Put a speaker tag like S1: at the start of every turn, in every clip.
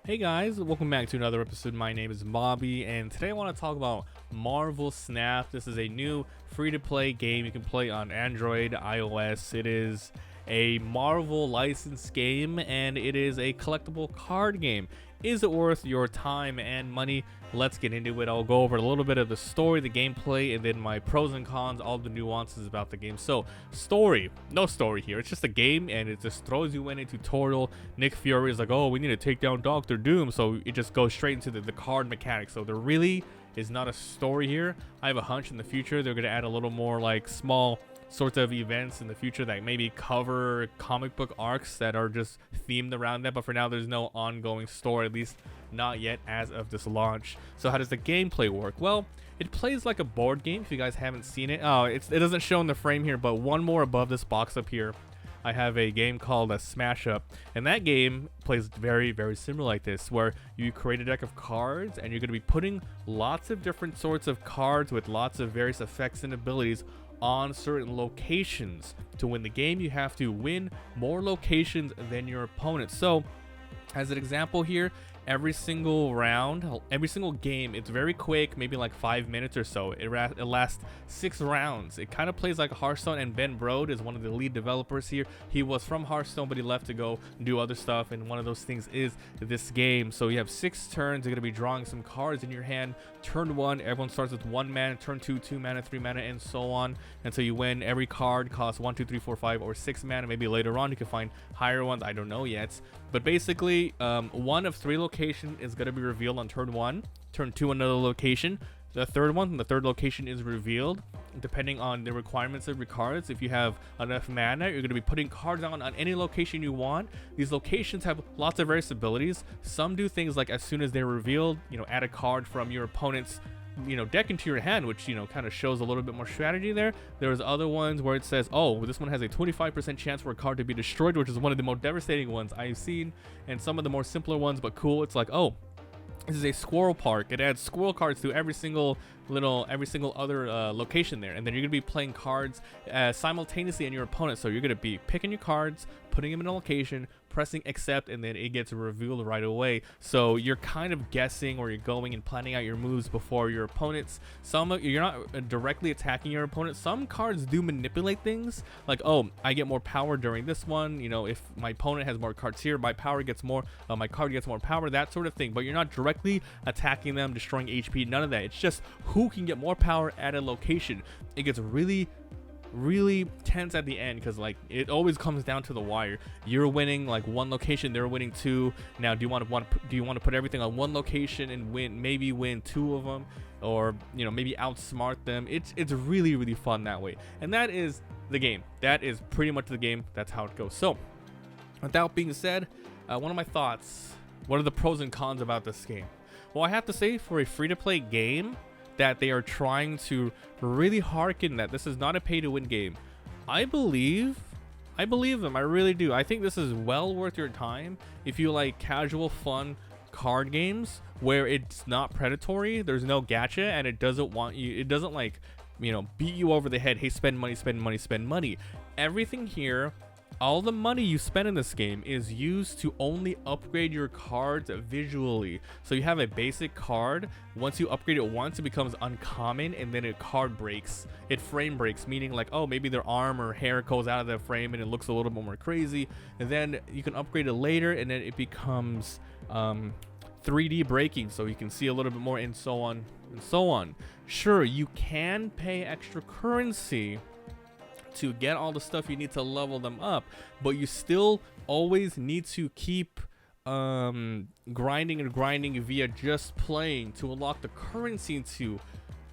S1: Hey guys, welcome back to another episode. My name is Bobby, and today I want to talk about Marvel Snap. This is a new free-to-play game you can play on Android, iOS. It is a Marvel licensed game, and it is a collectible card game. Is it worth your time and money? Let's get into it. I'll go over a little bit of the story, the gameplay, and then my pros and cons, all the nuances about the game. So, story. No story here. It's just a game, and it just throws you in a tutorial. Nick Fury is like, oh, we need to take down Doctor Doom. So, it just goes straight into the card mechanics. So, there really is not a story here. I have a hunch in the future they're going to add a little more, like, small sorts of events in the future that maybe cover comic book arcs that are just themed around that, but for now there's no ongoing story, at least not yet as of this launch. So how does the gameplay work? Well, it plays like a board game. If you guys haven't seen it, it doesn't show in the frame here, but one more above this box up here I have a game called a Smash Up, and that game plays very, very similar like this, where you create a deck of cards and you're going to be putting lots of different sorts of cards with lots of various effects and abilities on certain locations. To win the game, you have to win more locations than your opponent. So as an example here, every single round, every single game, it's very quick, maybe like 5 minutes or so. It lasts 6 rounds. It kind of plays like Hearthstone, and Ben Brode is one of the lead developers here. He was from Hearthstone, but he left to go do other stuff, and one of those things is this game. So you have 6 turns. You're going to be drawing some cards in your hand. Turn 1, everyone starts with 1 mana. Turn 2, 2 mana, 3 mana, and so on until you win. Every card costs 1, 2, 3, 4, 5, or 6 mana. Maybe later on you can find higher ones. I don't know yet. But basically, one of 3 locations is going to be revealed on turn 1. Turn 2, another location. The third location is revealed depending on the requirements of your cards. If you have enough mana, you're going to be putting cards on any location you want. These locations have lots of various abilities. Some do things like, as soon as they're revealed, add a card from your opponent's deck into your hand, which kind of shows a little bit more strategy there. There's other ones where it says, oh, this one has a 25% chance for a card to be destroyed, which is one of the most devastating ones I've seen. And some of the more simpler ones, but cool, it's like, oh, this is a squirrel park. It adds squirrel cards to every single other location there, and then you're gonna be playing cards simultaneously in your opponent. So you're gonna be picking your cards, putting them in a location, pressing accept, and then it gets revealed right away. So you're kind of guessing, or you're going and planning out your moves before your opponents. You're not directly attacking your opponent. Some cards do manipulate things, like, oh, I get more power during this one. If my opponent has more cards here, my card gets more power, that sort of thing. But you're not directly attacking them, destroying HP, none of that. It's just who can get more power at a location. It gets really tense at the end, because like it always comes down to the wire. You're winning like 1 location, they're winning 2. Now do you want to put everything on 1 location and maybe win 2 of them, or maybe outsmart them? It's really fun that way. And that is the game. That is pretty much the game. That's how it goes. So with that being said, one of my thoughts, what are the pros and cons about this game? Well, I have to say, for a free-to-play game that they are trying to really harken that this is not a pay-to-win game, I believe them. I really do. I think this is well worth your time if you like casual, fun card games where it's not predatory, there's no gacha, and it doesn't like beat you over the head. Hey, spend money. Everything here, all the money you spend in this game is used to only upgrade your cards visually. So you have a basic card. Once you upgrade it once, it becomes uncommon, and then it frame breaks, meaning like, oh, maybe their arm or hair goes out of the frame and it looks a little bit more crazy. And then you can upgrade it later, and then it becomes 3D breaking, so you can see a little bit more, and so on and so on. Sure, you can pay extra currency to get all the stuff you need to level them up, but you still always need to keep grinding via just playing to unlock the currency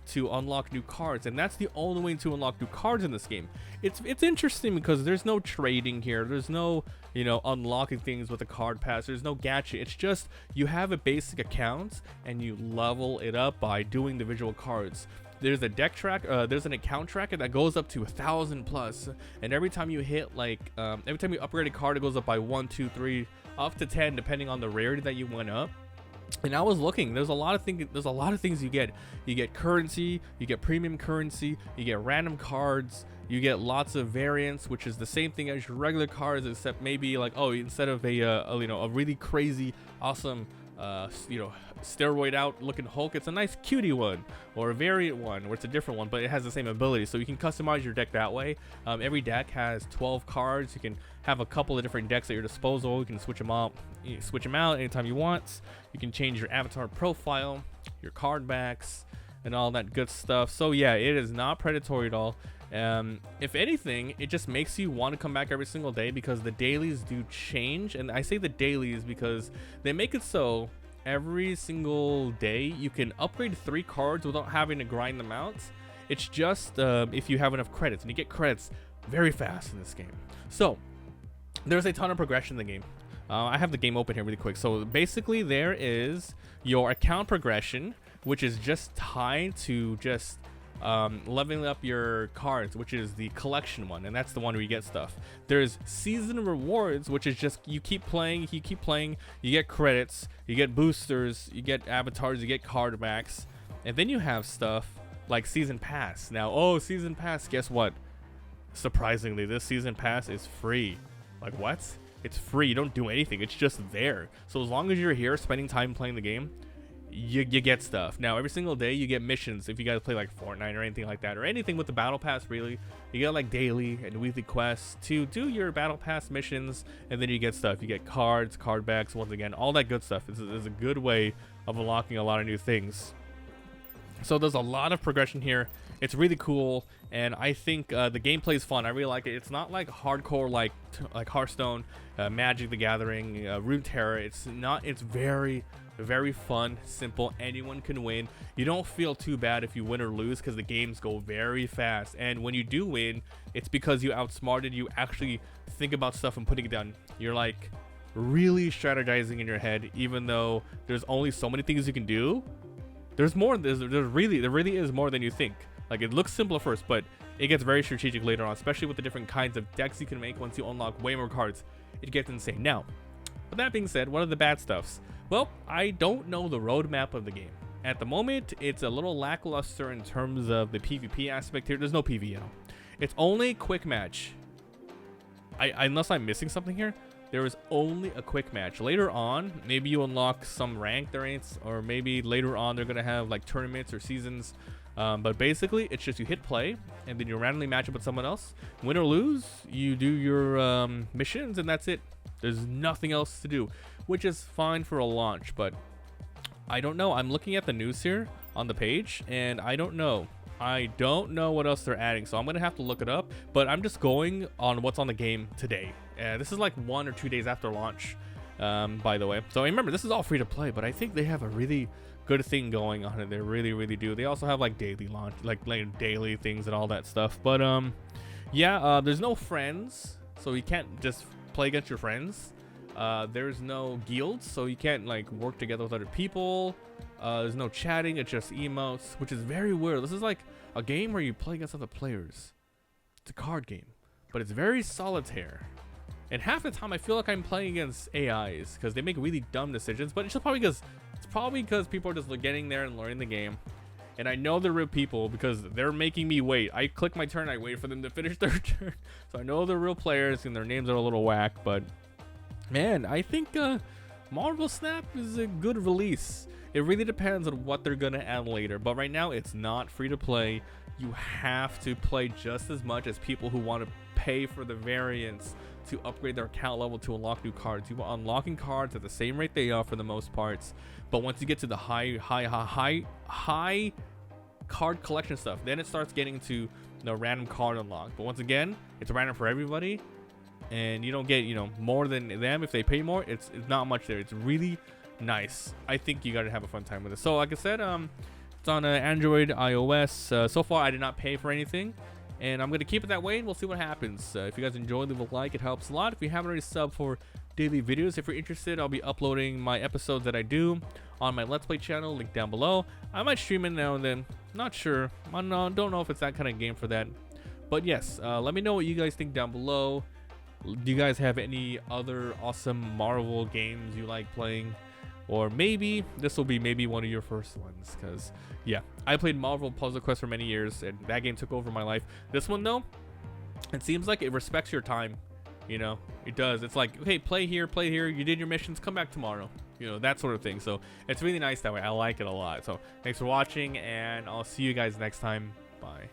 S1: to unlock new cards. And that's the only way to unlock new cards in this game. It's interesting because there's no trading here, there's no unlocking things with a card pass, there's no gacha. It's just you have a basic account and you level it up by doing the visual cards. There's a deck track, there's an account tracker that goes up to 1,000 plus, and every time you hit every time you upgrade a card, it goes up by 1, 2, 3, up to 10, depending on the rarity that you went up. And I was looking, there's a lot of things you get. You get currency, you get premium currency, you get random cards, you get lots of variants, which is the same thing as your regular cards, except maybe like, oh, instead of a really crazy awesome steroid out looking Hulk. It's a nice cutie one, or a variant one where it's a different one, but it has the same ability, so you can customize your deck that way. Every deck has 12 cards. You can have a couple of different decks at your disposal. You can switch them out anytime you want. You can change your avatar profile, your card backs, and all that good stuff. So yeah, it is not predatory at all. If anything, it just makes you want to come back every single day, because the dailies do change. And I say the dailies because they make it so every single day you can upgrade 3 cards without having to grind them out. It's just if you have enough credits, and you get credits very fast in this game. So there's a ton of progression in the game. I have the game open here really quick. So basically there is your account progression, which is just tied to just leveling up your cards, which is the collection one, and that's the one where you get stuff. There's season rewards, which is just you keep playing, you get credits, you get boosters, you get avatars, you get card backs. And then you have stuff like season pass. Now, season pass, guess what? Surprisingly, this season pass is free. Like, what? It's free. You don't do anything. It's just there. So as long as you're here spending time playing the game, you get stuff. Now, every single day you get missions. If you guys play like Fortnite or anything like that, or anything with the battle pass, really, you get like daily and weekly quests to do your battle pass missions, and then you get stuff. You get cards, card backs, once again, all that good stuff. It's a good way of unlocking a lot of new things. So there's a lot of progression here. It's really cool, and I think the gameplay is fun. I really like it. It's not like hardcore like Hearthstone, Magic the Gathering, Runeterra. It's not. It's very fun, simple. Anyone can win. You don't feel too bad if you win or lose, because the games go very fast. And when you do win, it's because you outsmarted. You actually think about stuff and putting it down. You're like really strategizing in your head, even though there's only so many things you can do. There's more. There really is more than you think. Like, it looks simple at first, but it gets very strategic later on, especially with the different kinds of decks you can make once you unlock way more cards. It gets insane. Now, with that being said, what are the bad stuffs? Well, I don't know the roadmap of the game. At the moment, it's a little lackluster in terms of the PvP aspect here. There's no PvE at all. It's only quick match. Unless I'm missing something here, there is only a quick match. Later on, maybe you unlock some rank there ain't, or maybe later on they're gonna have like tournaments or seasons. But basically, it's just you hit play, and then you randomly match up with someone else. Win or lose, you do your missions, and that's it. There's nothing else to do, which is fine for a launch, but I don't know. I'm looking at the news here on the page, and I don't know. I don't know what else they're adding, so I'm going to have to look it up, but I'm just going on what's on the game today. This is like 1 or 2 days after launch, by the way. So remember, this is all free to play, but I think they have a really good thing going on, and they really do. They also have like daily launch, like daily things and all that stuff. But yeah, there's no friends, so you can't just play against your friends. There's no guilds, so you can't like work together with other people. There's no chatting, it's just emotes, which is very weird. This is like a game where you play against other players. It's a card game, but it's very solitaire. And half the time I feel like I'm playing against AIs, because they make really dumb decisions, but it's just probably because people are just getting there and learning the game. And I know they're real people because they're making me wait. I click my turn, I wait for them to finish their turn. So I know they're real players, and their names are a little whack, but man, I think Marvel Snap is a good release. It really depends on what they're gonna add later, but right now it's not free to play. You have to play just as much as people who want to pay for the variants to upgrade their account level to unlock new cards. You are unlocking cards at the same rate they are for the most parts, but once you get to the high card collection stuff, then it starts getting to the random card unlock. But once again, it's random for everybody, and you don't get, you know, more than them. If they pay more, it's not much there. It's really nice. I think you gotta have a fun time with it. So like I said, it's on Android, iOS. So far I did not pay for anything, and I'm gonna keep it that way, and we'll see what happens. If you guys enjoy, leave a like. It helps a lot. If you haven't already subbed for daily videos, if you're interested, I'll be uploading my episodes that I do on my Let's Play channel, link down below. I might stream it now and then, not sure. I don't know if it's that kind of game for that, but yes, let me know what you guys think down below. Do you guys have any other awesome Marvel games you like playing? Or maybe this will be one of your first ones, because yeah, I played Marvel Puzzle Quest for many years, and that game took over my life. This one though, it seems like it respects your time. You know, it does. It's like, okay, play here, you did your missions, come back tomorrow. you know, that sort of thing. So it's really nice that way. I like it a lot. So thanks for watching, and I'll see you guys next time. Bye.